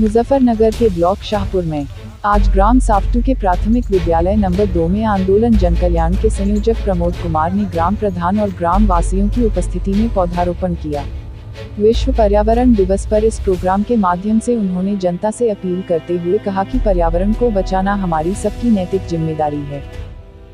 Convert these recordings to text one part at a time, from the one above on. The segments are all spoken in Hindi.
मुजफ्फरनगर के ब्लॉक शाहपुर में आज ग्राम साफ्टू के प्राथमिक विद्यालय नंबर 2 में आंदोलन जन कल्याण के संयोजक प्रमोद कुमार ने ग्राम प्रधान और ग्राम वासियों की उपस्थिति में पौधारोपण किया। विश्व पर्यावरण दिवस पर इस प्रोग्राम के माध्यम से उन्होंने जनता से अपील करते हुए कहा कि पर्यावरण को बचाना हमारी सबकी नैतिक जिम्मेदारी है।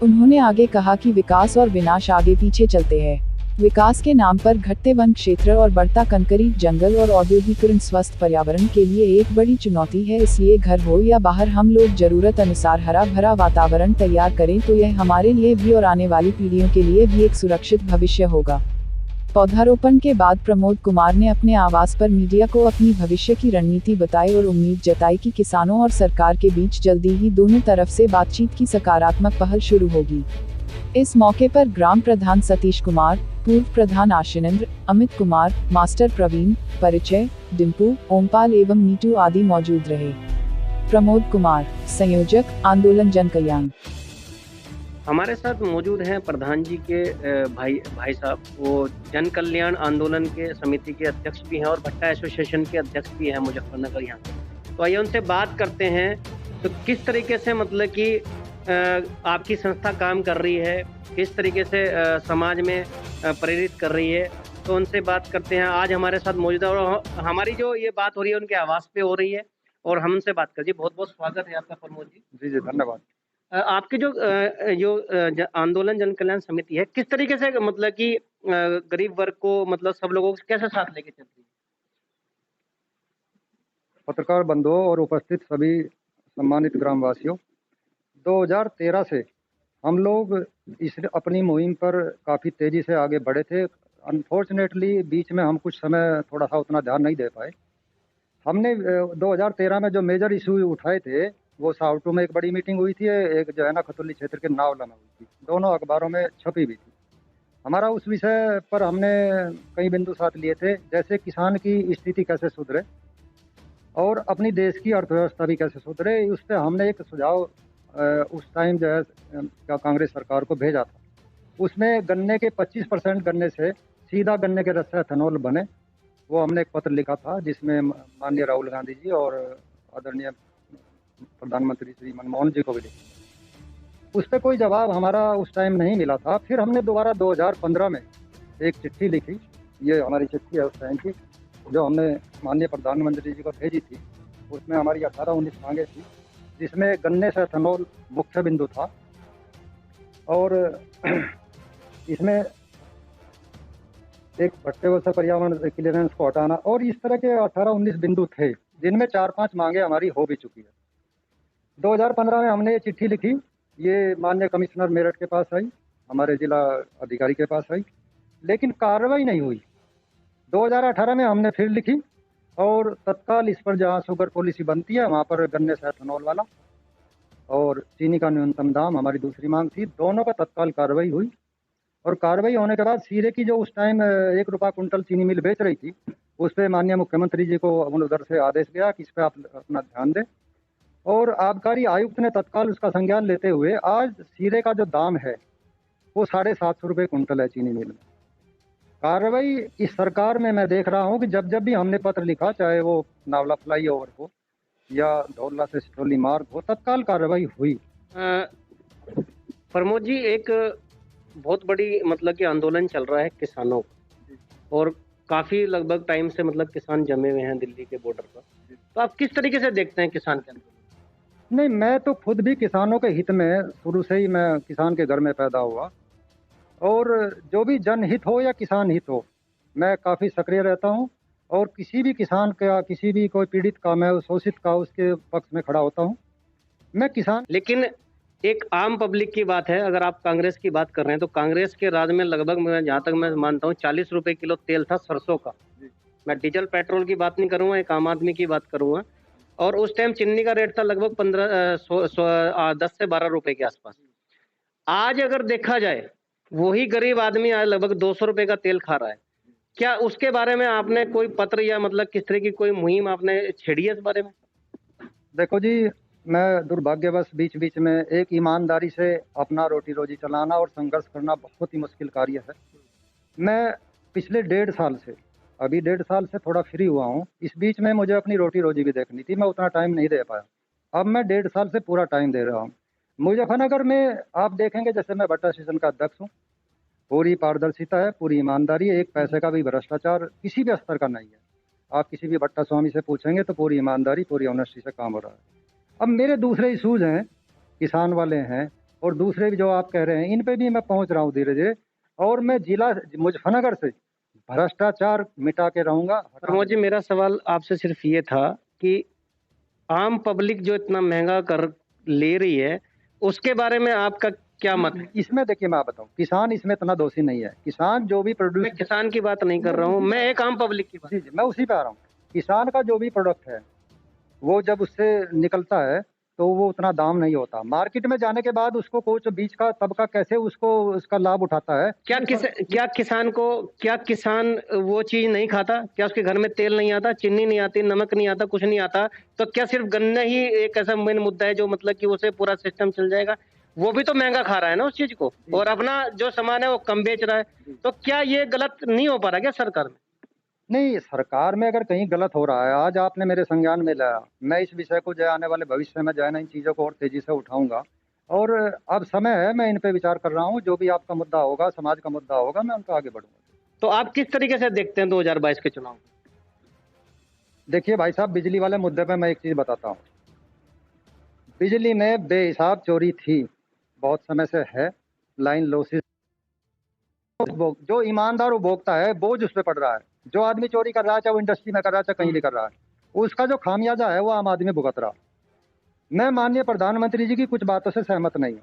उन्होंने आगे कहा कि विकास और विनाश आगे पीछे चलते हैं। विकास के नाम पर घटते वन क्षेत्र और बढ़ता कंकरीट जंगल और औद्योगिकरण स्वस्थ पर्यावरण के लिए एक बड़ी चुनौती है। इसलिए घर हो या बाहर हम लोग जरूरत अनुसार हरा भरा वातावरण तैयार करें तो यह हमारे लिए भी और आने वाली पीढ़ियों के लिए भी एक सुरक्षित भविष्य होगा। पौधारोपण के बाद प्रमोद कुमार ने अपने आवास पर मीडिया को अपनी भविष्य की रणनीति बताई और उम्मीद जताई कि किसानों और सरकार के बीच जल्दी ही दोनों तरफ से बातचीत की सकारात्मक पहल शुरू होगी। इस मौके पर ग्राम प्रधान सतीश कुमार, पूर्व प्रधान आशीनेंद्र, अमित कुमार, मास्टर प्रवीण, परिचय, डिम्पू, ओमपाल एवं नीटू आदि मौजूद रहे। प्रमोद कुमार, संयोजक, आंदोलन जन कल्याण। हमारे साथ मौजूद हैं प्रधान जी के भाई साहब, वो जन कल्याण आंदोलन के समिति के अध्यक्ष भी हैं और भट्टा एसोसिएशन के अध्यक्ष भी हैं मुजफ्फरनगर यहाँ। तो आइए उनसे बात करते हैं, तो किस तरीके से मतलब कि आपकी संस्था काम कर रही है, किस तरीके से समाज में प्रेरित कर रही है, तो उनसे बात करते हैं। आज हमारे साथ मौजूद है और हमारी जो ये बात हो रही है उनके आवास पे हो रही है और हम उनसे बात कर जी। बहुत बहुत स्वागत है आपका प्रमोद जी। जी जी, धन्यवाद। आपकी जो आंदोलन जन कल्याण समिति है, किस तरीके से मतलब कि गरीब वर्ग को मतलब सब लोगों को कैसे साथ लेके चल रही है? पत्रकार बंधुओं और उपस्थित सभी सम्मानित ग्रामवासियों, 2013 से हम लोग इस अपनी मुहिम पर काफ़ी तेज़ी से आगे बढ़े थे। अनफॉर्चुनेटली बीच में हम कुछ समय थोड़ा सा उतना ध्यान नहीं दे पाए। हमने 2013 में जो मेजर इशू उठाए थे, वो सावटू में एक बड़ी मीटिंग हुई थी, एक जो है ना खतौली क्षेत्र के नावला में हुई थी, दोनों अखबारों में छपी भी थी। हमारा उस विषय पर हमने कई बिंदु साथ लिए थे, जैसे किसान की स्थिति कैसे सुधरे और अपनी देश की अर्थव्यवस्था भी कैसे सुधरे। उस पर हमने एक सुझाव उस टाइम जो है कांग्रेस सरकार को भेजा था। उसमें गन्ने के 25% गन्ने से सीधा गन्ने के रस से एथेनॉल बने, वो हमने एक पत्र लिखा था, जिसमें माननीय राहुल गांधी जी और आदरणीय प्रधानमंत्री श्री मनमोहन जी को भी लिखा। उस पर कोई जवाब हमारा उस टाइम नहीं मिला था। फिर हमने दोबारा 2015 में एक चिट्ठी लिखी, ये हमारी चिट्ठी है उस टाइम की, जो हमने माननीय प्रधानमंत्री जी को भेजी थी। उसमें हमारी 18-19 मांगे थी, जिसमें गन्ने से एथेनॉल मुख्य बिंदु था और इसमें एक भट्टे से पर्यावरण क्लियरेंस को हटाना और इस तरह के 18-19 बिंदु थे, जिनमें 4-5 मांगे हमारी हो भी चुकी है। 2015 में हमने ये चिट्ठी लिखी, ये माननीय कमिश्नर मेरठ के पास आई, हमारे जिला अधिकारी के पास आई, लेकिन कार्रवाई नहीं हुई। 2018 में हमने फिर लिखी और तत्काल इस पर जहाँ शुगर पॉलिसी बनती है वहाँ पर गन्ने से एथेनॉल वाला और चीनी का न्यूनतम दाम हमारी दूसरी मांग थी। दोनों का तत्काल कार्रवाई हुई और कार्रवाई होने के बाद सीरे की जो उस टाइम 1 रुपया कुंटल चीनी मिल बेच रही थी, उस पर माननीय मुख्यमंत्री जी को उधर से आदेश गया कि इस पर आप अपना ध्यान दें और आबकारी आयुक्त ने तत्काल उसका संज्ञान लेते हुए आज सीरे का जो दाम है वो 750 रुपये कुंटल है चीनी मिल में। कार्रवाई इस सरकार में मैं देख रहा हूं कि जब भी हमने पत्र लिखा, चाहे वो नावला फ्लाईओवर हो या धौला से सिटोली मार्ग हो, तत्काल कार्रवाई हुई। प्रमोद जी, एक बहुत बड़ी मतलब कि आंदोलन चल रहा है किसानों का और काफी लगभग टाइम से मतलब किसान जमे हुए हैं दिल्ली के बॉर्डर पर, तो आप किस तरीके से देखते हैं किसान के आंदोलन? नहीं, मैं तो खुद भी किसानों के हित में, शुरू से ही मैं किसान के घर में पैदा हुआ और जो भी जनहित हो या किसान हित हो, मैं काफ़ी सक्रिय रहता हूं और किसी भी किसान का, किसी भी कोई पीड़ित का, मैं शोषित का, उसके पक्ष में खड़ा होता हूं। मैं किसान। लेकिन एक आम पब्लिक की बात है, अगर आप कांग्रेस की बात कर रहे हैं तो कांग्रेस के राज में लगभग, मैं जहाँ तक मैं मानता हूँ, 40 रुपए किलो तेल था सरसों का। मैं डीजल पेट्रोल की बात नहीं करूँगा, एक आम आदमी की बात करूँगा। और उस टाइम चीनी का रेट था लगभग 10 से 12 रुपए के आसपास। आज अगर देखा जाए, वही गरीब आदमी आज लगभग 200 रुपए का तेल खा रहा है। क्या उसके बारे में आपने कोई पत्र या मतलब किस तरह की कोई मुहिम आपने छेड़ी है इस बारे में? देखो जी, मैं दुर्भाग्यवश बीच बीच में एक ईमानदारी से अपना रोटी रोजी चलाना और संघर्ष करना बहुत ही मुश्किल कार्य है। मैं पिछले 1.5 साल से अभी 1.5 साल से थोड़ा फ्री हुआ हूँ। इस बीच में मुझे अपनी रोटी रोजी भी देखनी थी, मैं उतना टाइम नहीं दे पाया। अब मैं 1.5 साल से पूरा टाइम दे रहा हूँ। मुजफ्फरनगर में आप देखेंगे, जैसे मैं भट्टा स्टेशन का अध्यक्ष हूँ, पूरी पारदर्शिता है, पूरी ईमानदारी है, एक पैसे का भी भ्रष्टाचार किसी भी स्तर का नहीं है। आप किसी भी भट्टा स्वामी से पूछेंगे तो पूरी ईमानदारी, पूरी ऑनेस्टी से काम हो रहा है। अब मेरे दूसरे इशूज हैं, किसान वाले हैं, और दूसरे भी जो आप कह रहे हैं, इन पे भी मैं पहुंच रहा हूँ धीरे धीरे। और मैं जिला मुजफ्फरनगर से भ्रष्टाचार मिटा के रहूंगा। प्रमोद जी, मेरा सवाल आपसे सिर्फ ये था कि आम पब्लिक जो इतना महंगा कर ले रही है, उसके बारे में आपका क्या मत है? इसमें देखिए, मैं बताऊं, किसान इसमें इतना दोषी नहीं है। किसान जो भी मैं प्रोड्यूस, किसान की बात नहीं कर रहा हूँ, मैं एक आम पब्लिक की बात। जी जी, मैं उसी पे आ रहा हूँ। किसान का जो भी प्रोडक्ट है, वो जब उससे निकलता है तो वो उतना दाम नहीं होता। मार्केट में जाने के बाद उसको कुछ बीच का तबका कैसे उसको उसका लाभ उठाता है। क्या किसान वो चीज नहीं खाता? क्या उसके घर में तेल नहीं आता, चीनी नहीं आती, नमक नहीं आता, कुछ नहीं आता? तो क्या सिर्फ गन्ना ही एक ऐसा मेन मुद्दा है जो मतलब कि उसे पूरा सिस्टम चल जाएगा? वो भी तो महंगा खा रहा है ना उस चीज को, और अपना जो सामान है वो कम बेच रहा है। तो क्या ये गलत नहीं हो पा रहा क्या सरकार में? नहीं, सरकार में अगर कहीं गलत हो रहा है, आज आपने मेरे संज्ञान में लाया, मैं इस विषय को जो है आने वाले भविष्य में जो है ना, इन चीज़ों को और तेजी से उठाऊंगा। और अब समय है, मैं इन पे विचार कर रहा हूँ। जो भी आपका मुद्दा होगा, समाज का मुद्दा होगा, मैं उनका आगे बढ़ूंगा। तो आप किस तरीके से देखते हैं 2022 के चुनाव? देखिए भाई साहब, बिजली वाले मुद्दे पे मैं एक चीज़ बताता हूँ। बिजली में बेहिसाब चोरी थी, बहुत समय से है। लाइन लॉसेस, जो ईमानदार उपभोक्ता है, बोझ उस पर पड़ रहा है। जो आदमी चोरी कर रहा है, चाहे वो इंडस्ट्री में कर रहा है, चाहे कहीं भी कर रहा है, उसका जो खामियाजा है वो आम आदमी भुगत रहा। मैं माननीय प्रधानमंत्री जी की कुछ बातों से सहमत नहीं हूँ।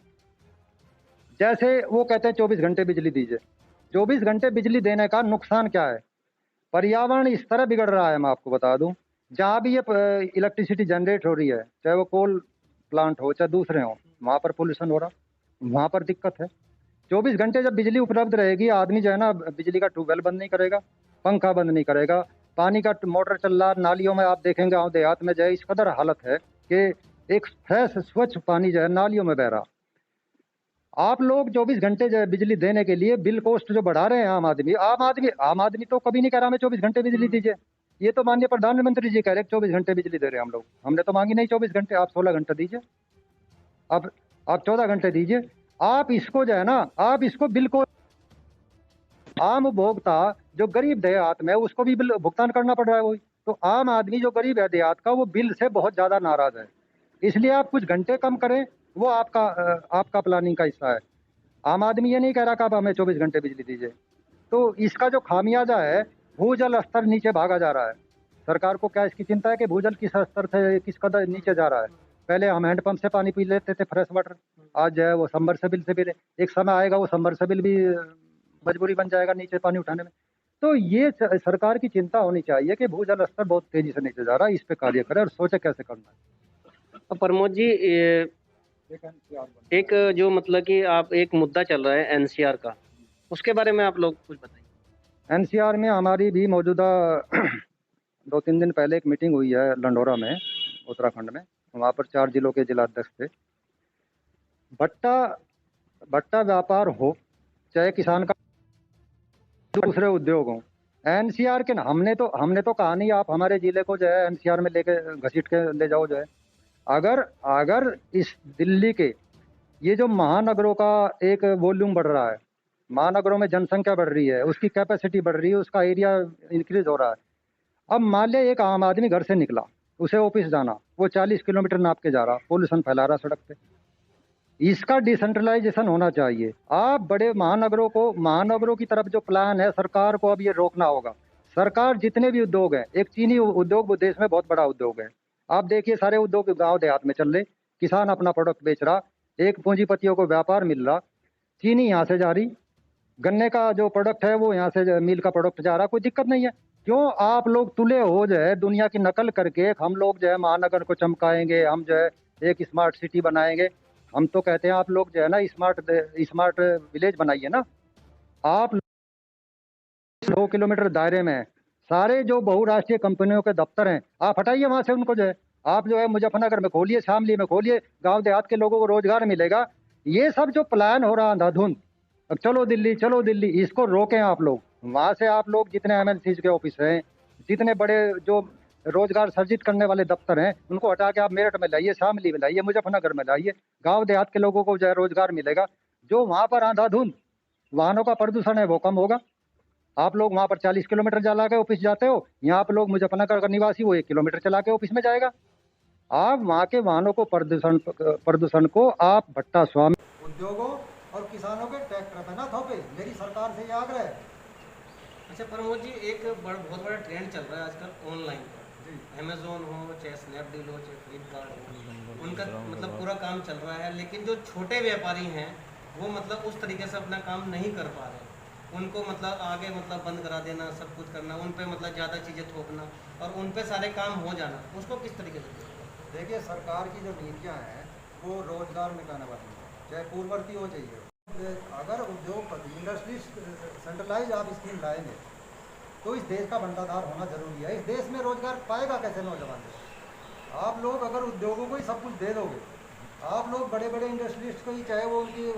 जैसे वो कहते हैं 24 घंटे बिजली दीजिए। 24 घंटे बिजली देने का नुकसान क्या है? पर्यावरण इस तरह बिगड़ रहा है, मैं आपको बता दूं। जहाँ भी ये इलेक्ट्रिसिटी जनरेट हो रही है, चाहे वो कोल प्लांट हो चाहे दूसरे हो, वहाँ पर पोल्यूशन हो रहा, वहाँ पर दिक्कत है। 24 घंटे जब बिजली उपलब्ध रहेगी, आदमी जो है ना, बिजली का ट्यूबवेल बंद नहीं करेगा, पंखा बंद नहीं करेगा, पानी का मोटर चल रहा, नालियों में आप देखेंगे गाँव देहात में जो है इस कदर हालत है कि एक फ्रेश स्वच्छ पानी जो है नालियों में बह रहा। आप लोग 24 घंटे जो है बिजली देने के लिए बिल कॉस्ट जो बढ़ा रहे हैं, आम आदमी तो कभी नहीं कह रहा हमें 24 घंटे बिजली दीजिए। ये तो माननीय प्रधानमंत्री जी कह रहे हैं 24 घंटे बिजली दे रहे हैं हम लोग। हमने तो मांगी नहीं 24 घंटे, आप 16 घंटे दीजिए, आप 14 घंटे दीजिए। आप इसको जो है ना, आप इसको बिल को, आम उपभोक्ता जो गरीब देहात में, उसको भी बिल भुगतान करना पड़ रहा है वही। तो आम आदमी जो गरीब है देहात का, वो बिल से बहुत ज्यादा नाराज है। इसलिए आप कुछ घंटे कम करें, वो आपका प्लानिंग का हिस्सा है। आम आदमी ये नहीं कह रहा कि आप हमें 24 घंटे बिजली दीजिए। तो इसका जो खामियाजा है, भूजल स्तर नीचे भागा जा रहा है। सरकार को क्या इसकी चिंता है कि भूजल किस स्तर से किस कदर नीचे जा रहा है? पहले हम हैंडपंप से पानी पी लेते थे, फ्रेश वाटर। आज जो है वो सबमर्सिबल से भी, एक समय आएगा वो सबमर्सिबल भी मजबूरी बन जाएगा नीचे पानी उठाने में। तो ये सरकार की चिंता होनी चाहिए कि भूजल स्तर बहुत तेजी से नीचे जा रहा है, इस पे कार्य करे और सोचे कैसे करना है। तो प्रमोद जी, एक जो मतलब कि आप एक मुद्दा चल रहा है एनसीआर का, उसके बारे में आप लोग कुछ बताइए। एनसीआर में हमारी भी मौजूदा 2-3 दिन पहले एक मीटिंग हुई है लंडोरा में, उत्तराखंड में। वहाँ पर 4 जिलों के जिलाध्यक्ष थे। भट्टा व्यापार हो चाहे किसान का दूसरे उद्योग हो, एनसीआर के हमने तो कहा नहीं आप हमारे जिले को जो है एनसीआर में लेके घसीट के ले जाओ। जो है अगर इस दिल्ली के ये जो महानगरों का एक वॉल्यूम बढ़ रहा है, महानगरों में जनसंख्या बढ़ रही है, उसकी कैपेसिटी बढ़ रही है, उसका एरिया इंक्रीज हो रहा है। अब मान लिया एक आम आदमी घर से निकला, उसे ऑफिस जाना, वो 40 किलोमीटर नाप के जा रहा, पोल्यूशन फैला रहा सड़क पे। इसका डिसेंट्रलाइजेशन होना चाहिए। आप बड़े महानगरों की तरफ जो प्लान है, सरकार को अब ये रोकना होगा। सरकार जितने भी उद्योग हैं, एक चीनी उद्योग देश में बहुत बड़ा उद्योग है। आप देखिए सारे उद्योग गांव देहात में चल रहे, किसान अपना प्रोडक्ट बेच रहा, एक पूंजीपतियों को व्यापार मिल रहा, चीनी यहाँ से जा रही, गन्ने का जो प्रोडक्ट है वो यहाँ से मिल का प्रोडक्ट जा रहा, कोई दिक्कत नहीं है। क्यों आप लोग तुले हो जो है दुनिया की नकल करके हम लोग जो है महानगर को चमकाएंगे, हम जो है एक स्मार्ट सिटी बनाएंगे। हम तो कहते हैं आप लोग जो है ना स्मार्ट विलेज बनाइए ना। आप 100 किलोमीटर दायरे में सारे जो बहुराष्ट्रीय कंपनियों के दफ्तर हैं, आप हटाइए वहां से उनको। जो है आप जो है मुजफ्फरनगर में खोलिए, शामली में खोलिए, गांव देहात के लोगों को रोजगार मिलेगा। ये सब जो प्लान हो रहा अंधाधुंध, अब चलो दिल्ली, इसको रोकें आप लोग। वहाँ से आप लोग जितने एमएनसी के ऑफिस हैं, जितने बड़े जो रोजगार सर्जित करने वाले दफ्तर हैं, उनको हटा के आप मेरठ में लाइए, शामली में लाइए, मुजफ्फरनगर में लाइए। गांव देहात के लोगों को जो है रोजगार मिलेगा। जो वहाँ पर अंधाधुंध वाहनों का प्रदूषण है वो कम होगा। आप लोग वहाँ पर 40 किलोमीटर चला के ऑफिस जाते हो, यहाँ पर लोग मुजफ्फरनगर का निवासी वो 1 किलोमीटर चला के ऑफिस में जाएगा। आप वहाँ के वाहनों को प्रदूषण को आप भट्टा स्वामी उद्योगों और किसानों के ट्रैक्टर पे ना थोपे, मेरी सरकार से ये आग्रह है। अच्छा प्रमोद जी, एक बहुत बड़ा ट्रेंड चल रहा है आजकल ऑनलाइन पर। अमेजोन हो, चाहे स्नैपडील हो, चाहे फ्लिपकार्ट हो, उनका मतलब पूरा काम चल रहा है, लेकिन जो छोटे व्यापारी हैं वो मतलब उस तरीके से अपना काम नहीं कर पा रहे। उनको मतलब आगे मतलब बंद करा देना, सब कुछ करना, उन पे मतलब ज़्यादा चीज़ें थोपना और उन पे सारे काम हो जाना, उसको किस तरीके से देखिए, सरकार की जो नीतियाँ हैं वो रोजगार में कहने वाली है, चाहे पूर्ववर्ती हो चाहिए। अगर उद्योगपति इंडस्ट्री सेंट्रलाइज आप स्कीम लाएंगे तो इस देश का भंडाधार होना जरूरी है। इस देश में रोजगार पाएगा कैसे नौजवान? आप लोग अगर उद्योगों को ही सब कुछ दे दोगे, आप लोग बड़े बड़े इंडस्ट्रिस्ट को ही, चाहे वो उनकी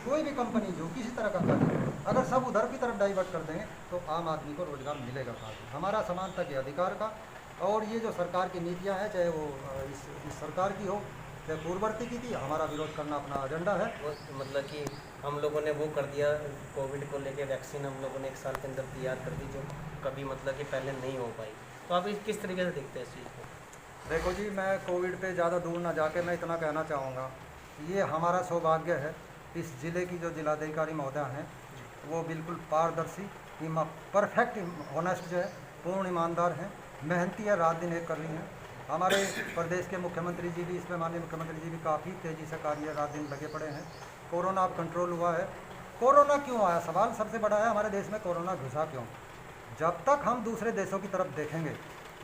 कोई भी कंपनी जो किसी तरह का कार्य, अगर सब उधर की तरफ डाइवर्ट कर देंगे तो आम आदमी को रोजगार मिलेगा कहाँ से? हमारा समानता के अधिकार का और ये जो सरकार की नीतियां हैं, चाहे वो इस सरकार की हो चाहे पूर्ववर्ती की थी, हमारा विरोध करना अपना एजेंडा है। मतलब कि हम लोगों ने वो कर दिया, कोविड को लेके वैक्सीन हम लोगों ने 1 साल के अंदर तैयार कर दी, जो कभी मतलब कि पहले नहीं हो पाई। तो आप किस तरीके से देखते हैं इस चीज़ को? देखो जी, मैं कोविड पे ज़्यादा दूर ना जाके मैं इतना कहना चाहूँगा, ये हमारा सौभाग्य है। इस ज़िले की जो जिलाधिकारी महोदया हैं वो बिल्कुल पारदर्शी, परफेक्ट ऑनेस्ट जो है, पूर्ण ईमानदार हैं, मेहनती है, रात दिन एक कर रही हैं। हमारे प्रदेश के मुख्यमंत्री जी भी, इसमें माननीय मुख्यमंत्री जी भी काफ़ी तेज़ी से कार्य रात दिन लगे पड़े हैं। कोरोना अब कंट्रोल हुआ है। कोरोना क्यों आया? सवाल सबसे बड़ा है, हमारे देश में कोरोना घुसा क्यों? जब तक हम दूसरे देशों की तरफ देखेंगे,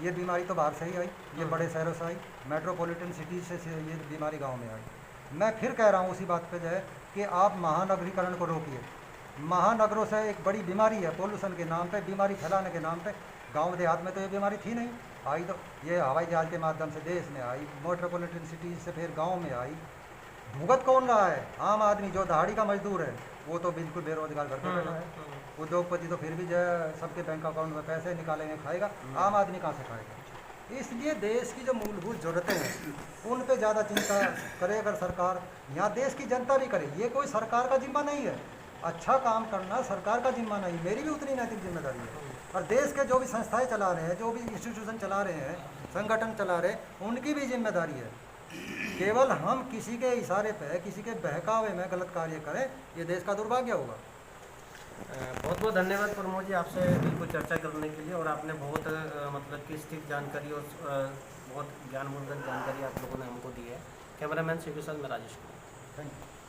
ये बीमारी तो बाहर से ही आई, ये बड़े शहरों से आई, मेट्रोपॉलिटन सिटीज से ये बीमारी गाँव में आई। मैं फिर कह रहा हूँ उसी बात पर जो है कि आप महानगरीकरण को रोकिए। महानगरों से एक बड़ी बीमारी है, पोल्यूशन के नाम पे, बीमारी फैलाने के नाम पे। गांव देहात में तो ये बीमारी थी नहीं, आई तो ये हवाई जहाज़ के माध्यम से देश में आई, मेट्रोपॉलिटन सिटीज़ से फिर गांव में आई। भुगत कौन रहा है? आम आदमी जो दहाड़ी का मजदूर है वो तो बिल्कुल बेरोजगार घर पे बैठा है। उद्योगपति तो फिर भी जो है सबके बैंक अकाउंट में पैसे निकालेंगे, खाएगा। आम आदमी कहाँ से खाएगा? इसलिए देश की जो मूलभूत ज़रूरतें हैं उन पे ज़्यादा चिंता करे अगर सरकार, यहाँ देश की जनता भी करे। ये कोई सरकार का जिम्मा नहीं है, अच्छा काम करना सरकार का जिम्मा नहीं, मेरी भी उतनी नैतिक जिम्मेदारी है। और देश के जो भी संस्थाएं चला रहे हैं, जो भी इंस्टीट्यूशन चला रहे हैं, संगठन चला रहे हैं, उनकी भी जिम्मेदारी है। केवल हम किसी के इशारे पे, किसी के बहकावे में गलत कार्य करें, ये देश का दुर्भाग्य होगा। बहुत बहुत धन्यवाद प्रमोद जी, आपसे बिल्कुल चर्चा करने के लिए। और आपने बहुत मतलब कि स्थित जानकारी और बहुत ज्ञानवर्धक जानकारी आप लोगों ने हमको दी है। कैमरामैन शिव के साथ मैं राजेश कुमार। Thank you.